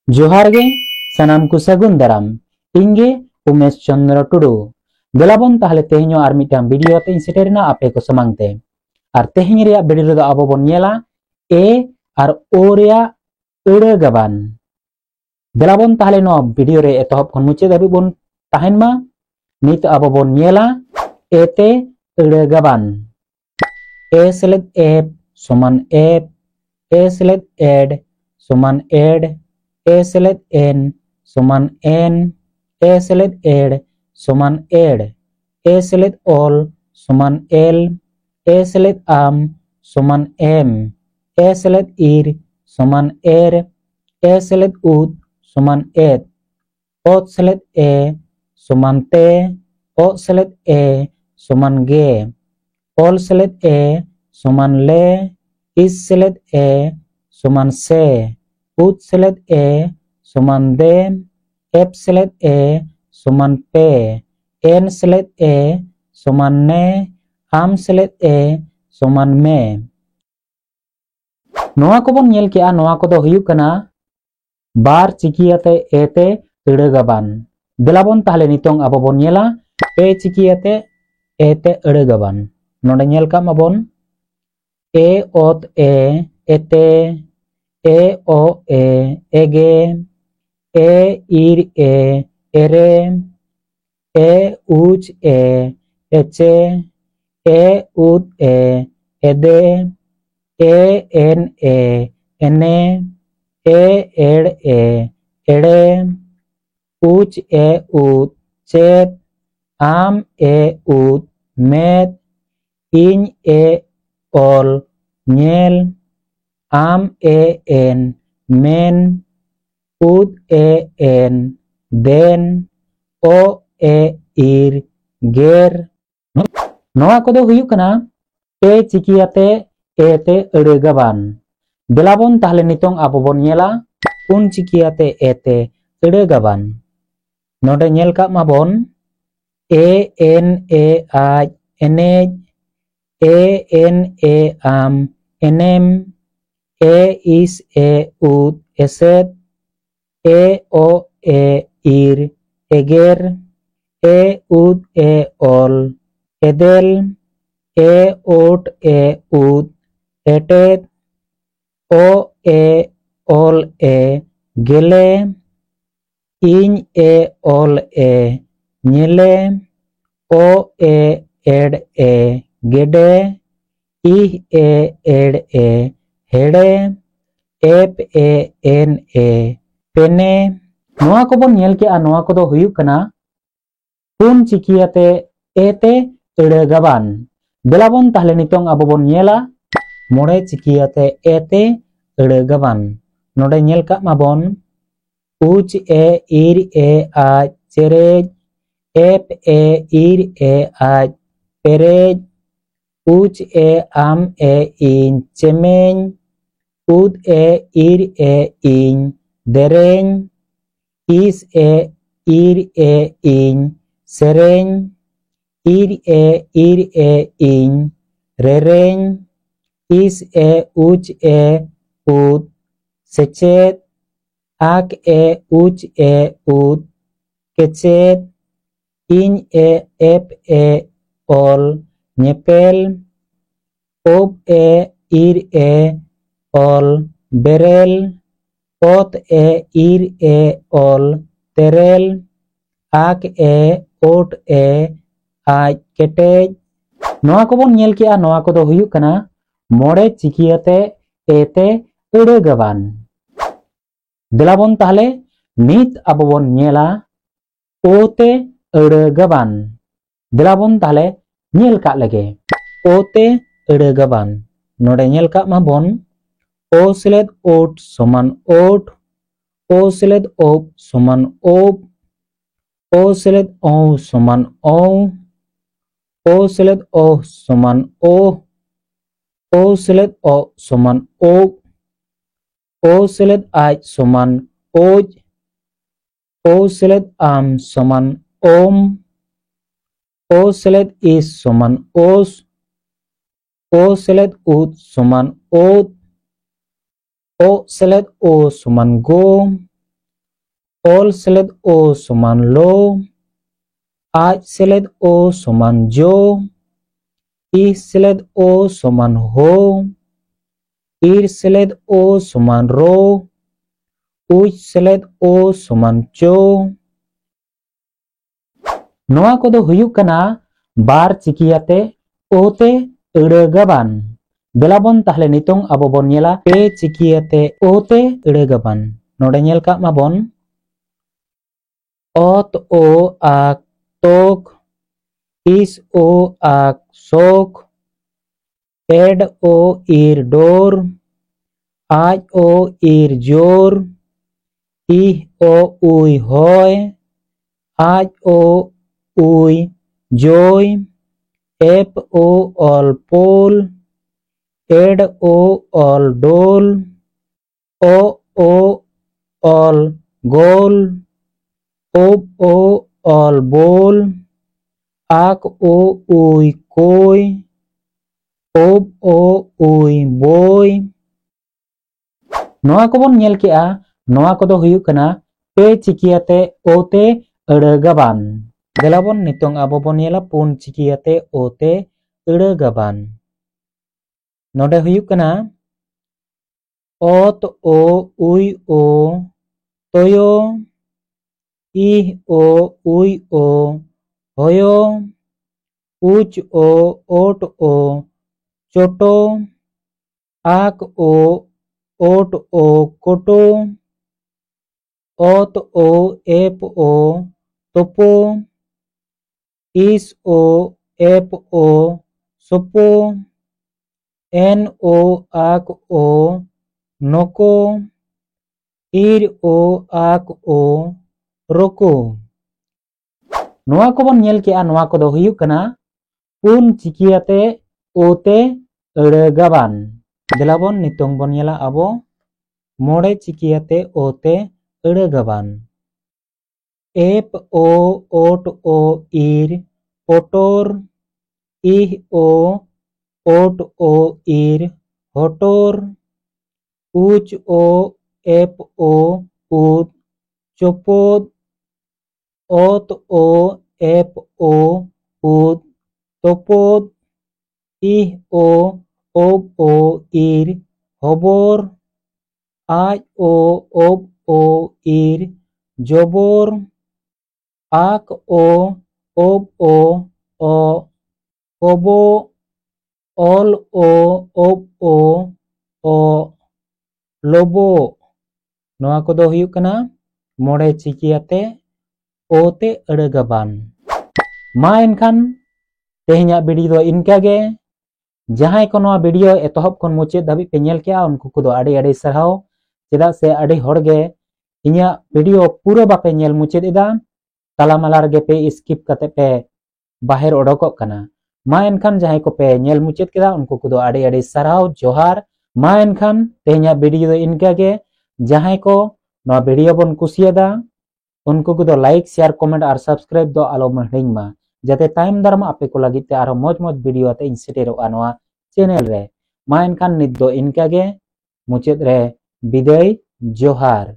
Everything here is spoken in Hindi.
जोहार गे सनाम को सगुन दाराम इंगे उमेश चंद्र टुडू देलाबन ताहले तेहेño आर मिटांग वीडियो ते सेटेरना आपे को समांगते आर तेहेñ रे वीडियो द आबो बन नेला ए आर ओ रे एड़े गाबान देलाबन ताहले नो वीडियो रे एतहब खन मुचे दाबि बन ताहेन मा नित आबो बन नेला एते एड़े गाबान ए सेलेद एप समान एप ए सेलेद एड समान एड ए सेलेद एन समान एन ए सेलेद एड समान एड ए सेलेद ऑल समान एल ए सेलेद आम समान एम ए सेलेद इर समान एर ए सेलेद उद समान एद ओ सेलेद ए समान ते ओ सेलेद ए समान गे ऑल सेलेद ए समान ले इस सेलेद ए समान से उद सेलेद ए समान दे एप सेलेद ए समान पे एन सेलेद ए समान ने आम सेलेद ए समान में नोआ को बन नेल केआ नोआ को दो हुयुग कना बार चिकियाते एते एड़े गाबान देलाबन ताहले नितोंग आबो बन नेला ए चिकियाते एते एड़े गाबान नोडे नेल का माबन ए ओत ए एते ए ओ ए एगे ए इर ए एरे ए उच ए एचे ए उद ए एदे ए एन ए एने ए एड़ ए एड़े उच ए उद चेत आम ए उद मेद इन ए ऑल नेल आम A N main ud A N then ओ ए इर गेर नोआ को दो हुयुग कना पे चिकियाते एते एड़े गाबान देलाबन ताहले नितोंग आबो बन नेला उन चिकियाते एते एड़े गाबान नोडे नेल का माबन ए एन ए आज एनेज ए एन ए आम एनेम ए इस ए उद एसेद ए ओ ए इर एगेर ए उद ए ऑल एदेल ए ओट ए उद एटेद ओ ए ऑल ए गेले इन ए ऑल ए नेले ओ ए एड ए गेडे इह ए एड ए हेड़े एप ए एन ए पेने नोआ को बन नेल के आ नोआ को दो हुयुग कना पुन चिकियाते एते एड़े गाबान देलाबन ताहले नितोंग आबो बन नेला मोड़े चिकियाते एते एड़े गाबान नोडे नेल का माबन उच ए इर ए आज चेरेज एप ए इर ए आज पेरेज उच ए आम ए इन चेमेñ उद ए इर ए इन देरेñ इस ए इर ए इन सेरेñ इर ए इन रेरेñ इस ए उच ए उद सेचेत आक ए उच ए उद केचेत इन ए एप ए ऑल नेपेल ओब ए इर ए ऑल बेरेल ओत ए इर ए ऑल तेरेल आक ए ओट ए आज केटेज नोआ को बन नेल केआ नोआ को दो हुयुग कना मोड़े चिकियाते एते एड़े गाबान देलाबन ताहले नित आबो बन नेला ओते एड़े गाबान देलाबन ताहले नेल का लगे ओते एड़े गाबान नोडे नेल का माबन ओ सेलेद ओट समान ओट ओ सेलेद ओप समान ओप ओ सेलेद ओ समान ओ सेलेद ओ समान ओ सेलेद ओ समान ओ सेलेद आज समान ओज ओ सेलेद आम समान ओम ओ सेलेद इस समान ओस ओ सेलेद उद समान ओद O selet O suman go ol seled o समान lo, aj seled o समान jo, ih seled o समान ho, ir seled o समान ro, uj seled o समान cho. Noa kodo huyuk kana bar cikiyate ote ede gaban. Delabon tahle nitong abo bon nyela pe cikiyate ote ede gaban. Node nyel kak mabon. Ot o ak tok, is o ak sok, ed o ir dor, aj o ir jor, ih o uy hoy, aj o uy joy, ep o ol pol, ed o ol dol, o ol gol, ob o ol bol, ak o uy koy, ob o uy boy. Noa ko bon nyel kea, noa kodo huyuk kana pe cikiyate ote ede gaban. Delabon nitong abo bon nyela pun cikiyate ote ede gaban. Node huyuk kana ot o uy o toyo, ih o uy o hoyo, uj o ot o choto, ak o ot o koto, ot o ep o topo, is o ep o sopo, en o ak o noko, ir o ak o roko. Noa ko bon nyel kea noa kodo huyuk kana pun cikiyate ote ede gaban. Delabon nitong bon nyela abo mode cikiyate ote ede gaban. Ep o ot o ir otor, ih o ot o ir hotor, uj o ep o ut chopod, ot o ep o ut topod, ih o ob o ir hobor, aj o ob o ir jobor, ak o ob o kobo, ol o ob o lobo. Noa kodo huyuk kana mode cikiyate ote ede gaban. Ma enkhan tehnya video do inka ge. Jahai ko noa video etohop kon muchet dhabit pe nyel kea unku kodo adi sarhaw. Cheda se adi horge inya video pura bape nyel muchet eda, tala mala rege pe skip kate pe bahir odokok kana. Ma enkhan jahai ko pe nyel muchet keda unku kodo adi sarhaw. Johar. Ma enkhan tehnya video do inka ge. Jahai ko noa video bon kusiada unku kodo like share comment ar subscribe do alo mahring ma. Jate time daram ape ko lagi te aro moj video ate insetero anoa channel re. Ma enkhan nit do inka ge muchet re biday. Johar.